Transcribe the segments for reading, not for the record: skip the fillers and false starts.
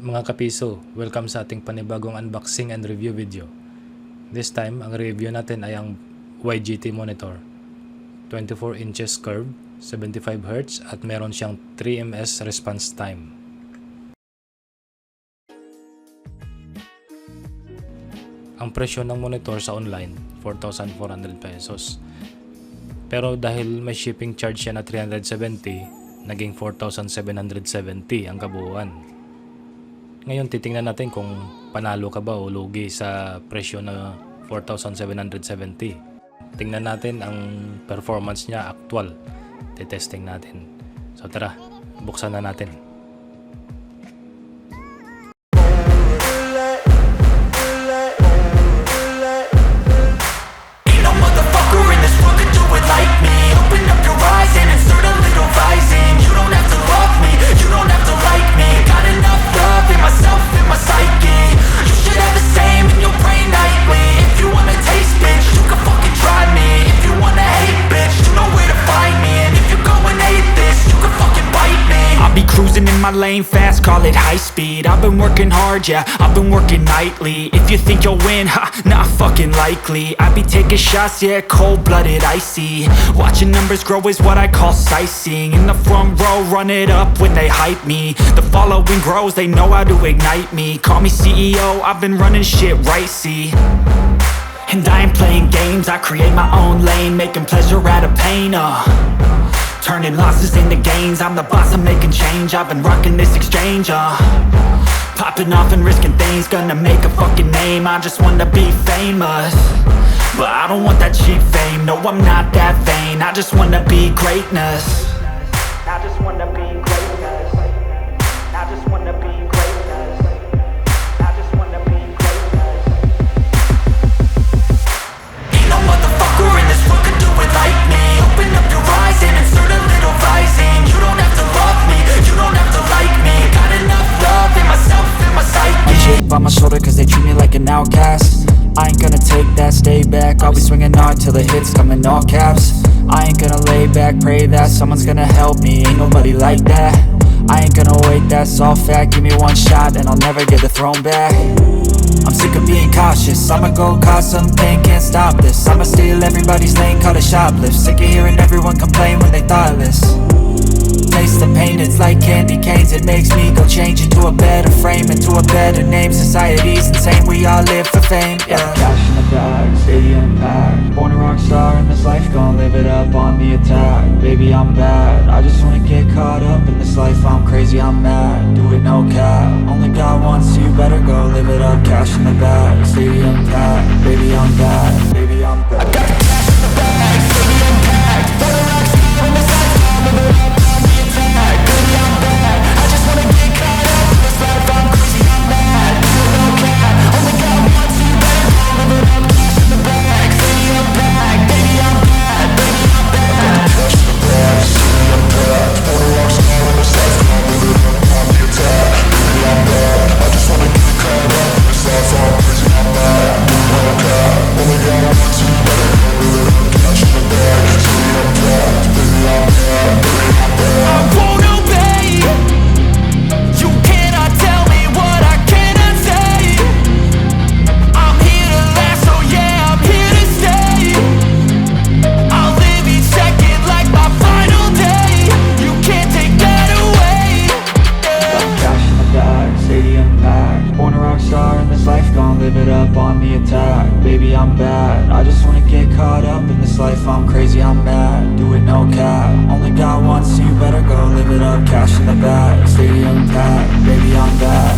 Mga kapiso, welcome sa ating panibagong unboxing and review video. This time, ang review natin ay ang YGT monitor. 24 inches curve, 75 Hz at meron siyang 3 ms response time. Ang presyo ng monitor sa online, 4,400 pesos. Pero dahil may shipping charge siya na 370, naging 4,770 ang kabuuan. Ngayon titingnan natin kung panalo ka ba o lugi sa presyo na 4,770. Tingnan natin ang performance niya actual. Testing natin. So tara, buksan na natin. Cruising in my lane fast, call it high speed. I've been working hard, yeah, I've been working nightly. If you think you'll win, ha, not fucking likely. I be taking shots, yeah, cold-blooded, icy. Watching numbers grow is what I call sightseeing. In the front row, run it up when they hype me. The following grows, they know how to ignite me. Call me CEO, I've been running shit right, see. And I ain't playing games, I create my own lane, making pleasure out of pain, turning losses into gains. I'm the boss, I'm making change. I've been rocking this exchange, popping off and risking things. Gonna make a fucking name, I just wanna be famous. But I don't want that cheap fame, no I'm not that vain. I just wanna be greatness. I just wanna be greatness. I just wanna be greatness. I just wanna be greatness. Ain't no motherfucker in this world could do it like me. Open up your eyes and insert a little rising. You don't have to love me, you don't have to like me. Got enough love in myself, in my psyche. A chip on my shoulder cause they treat me like an outcast. I ain't gonna take that, stay back. I'll be swinging hard till the hits come in all caps. I ain't gonna lay back, pray that someone's gonna help me. Ain't nobody like that. I ain't gonna wait, that's all fact. Give me one shot and I'll never get the throne back. I'm sick of being cautious, I'ma go cause something, can't stop this. I'ma steal everybody's lane, call it shoplift. Sick of hearing everyone complain when they thoughtless. Taste the pain, it's like candy canes. It makes me go change into a better frame, into a better name. Society's insane, we all live for fame, yeah. Cash in the bag, stadium packed. Born a rock star in this life, gonna live it up on the attack. Baby, I'm bad, I just wanna get caught up in this life. I'm crazy, I'm mad, do it no cap. Only God wants you, better go live it up. Cash in the bag, stadium packed. Baby, I'm bad, baby, I'm bad. I got the cash in the bag, stadium packed. Born a rock star in this life, gonna live it up. Live it up on the attack, baby I'm bad. I just wanna get caught up in this life. I'm crazy, I'm mad, do it no cap. Only God wants you, better go live it up. Cash in the bag, stadium packed. Baby I'm bad, baby I'm bad. I got the cash in the bag, stadium packed. Born a rock star in this life, I'm live it up on the attack. Baby I'm bad, I just wanna get caught up in this life. I'm crazy, I'm mad, do it no cap. Only God wants you, better go live it up. Cash in the bag, stadium packed. Baby I'm bad.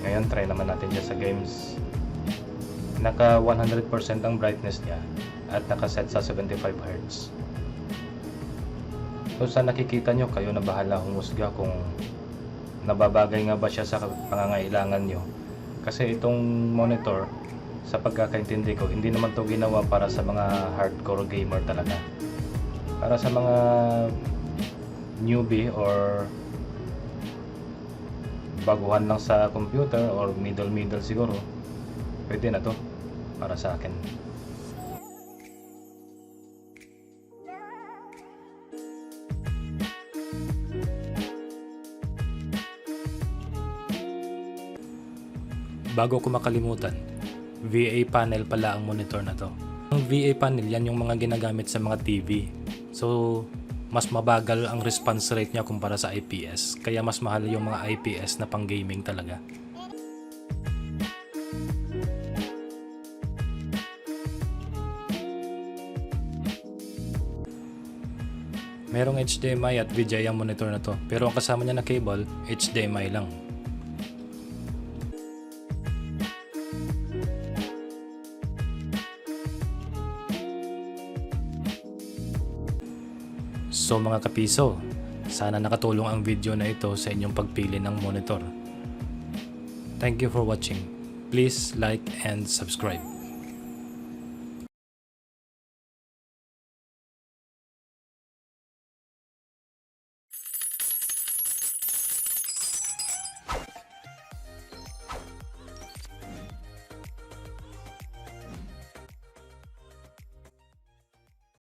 Ngayon, try naman natin dyan sa games. Naka 100% ang brightness niya at nakaset sa 75 Hz. So sa nakikita nyo, kayo na bahala humusga kung nababagay nga ba siya sa pangangailangan nyo. Kasi itong monitor, sa pagkakaintindi ko, hindi naman to ginawa para sa mga hardcore gamer talaga. Para sa mga newbie or baguhan lang sa computer or middle siguro, pwede na to para sa akin. Bago ko makalimutan, VA panel pala ang monitor na to. Ang VA panel, yan yung mga ginagamit sa mga TV. So, mas mabagal ang response rate niya kumpara sa IPS. Kaya mas mahal yung mga IPS na pang gaming talaga. Merong HDMI at VGA ang monitor na to. Pero ang kasama niya na cable, HDMI lang. So mga kapiso, sana nakatulong ang video na ito sa inyong pagpili ng monitor. Thank you for watching. Please like and subscribe.